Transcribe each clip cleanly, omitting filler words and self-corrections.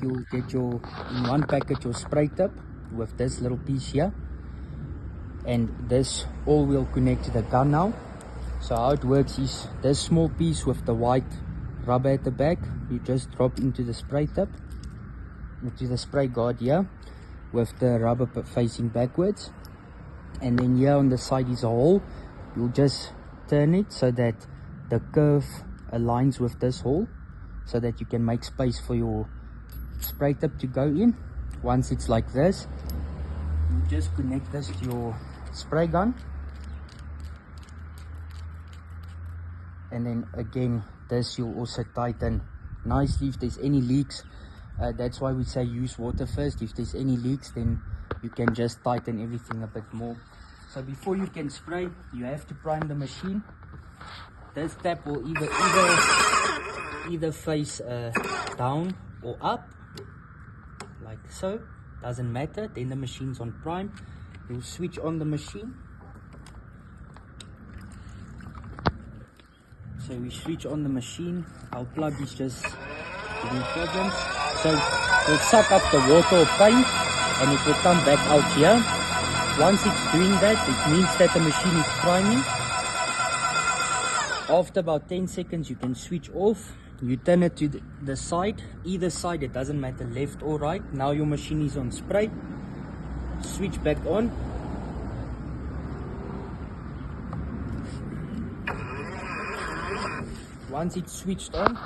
you'll get your, in one packet, your spray tip with this little piece here, and this all will connect to the gun now. So how it works is this small piece with the white rubber at the back, you just drop into the spray tip, into the spray guard here with the rubber facing backwards, and then here on the side is a hole. You'll just turn it so that the curve aligns with this hole, so that you can make space for your spray tip to go in. Once it's like this, you just connect this to your spray gun, and then again this you'll also tighten nicely if there's any leaks. That's why we say use water first. If there's any leaks, then you can just tighten everything a bit more. So before you can spray, you have to prime the machine. This tap will either face down or up, like so, doesn't matter. Then the machine's on prime. You'll switch on the machine. So we switch on the machine. Our plug is just giving problems. So we'll suck up the water or paint, and it will come back out here. Once it's doing that, it means that the machine is priming. After about 10 seconds, you can switch off. You turn it to the side, either side, it doesn't matter, left or right. Now your machine is on spray. Switch back on. Once it's switched on,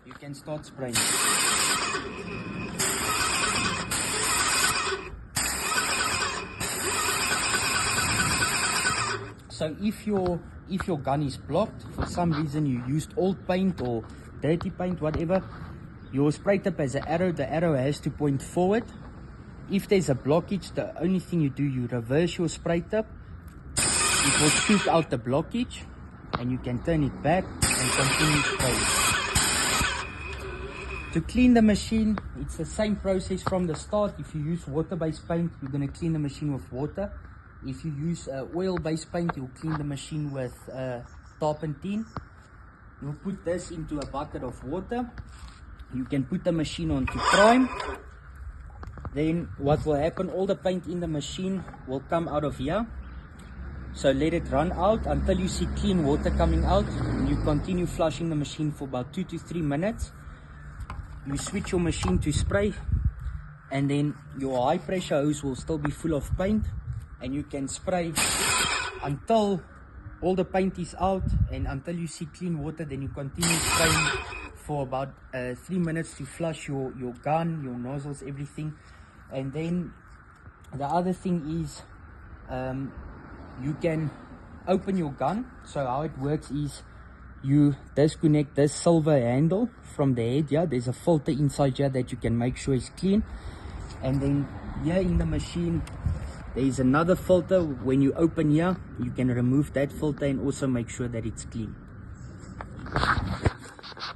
you can start spraying. So if your gun is blocked, for some reason you used old paint or dirty paint, whatever, your spray tip has an arrow. The arrow has to point forward. If there's a blockage, the only thing you do, you reverse your spray tip. It will shoot out the blockage, and you can turn it back and continue spraying. To clean the machine, it's the same process from the start. If you use water-based paint, you're going to clean the machine with water. If you use oil-based paint, you'll clean the machine with turpentine. You'll put this into a bucket of water. You can put the machine on to prime. Then what will happen, all the paint in the machine will come out of here. So let it run out until you see clean water coming out. And you continue flushing the machine for about 2 to 3 minutes. You switch your machine to spray, and then your high pressure hose will still be full of paint, and you can spray until all the paint is out and until you see clean water. Then you continue spraying for about 3 minutes to flush your gun, your nozzles, everything. And then the other thing is you can open your gun. So how it works is you disconnect this silver handle from the head here. There's a filter inside here that you can make sure is clean. And then here in the machine, there is another filter. When you open here, you can remove that filter and also make sure that it's clean.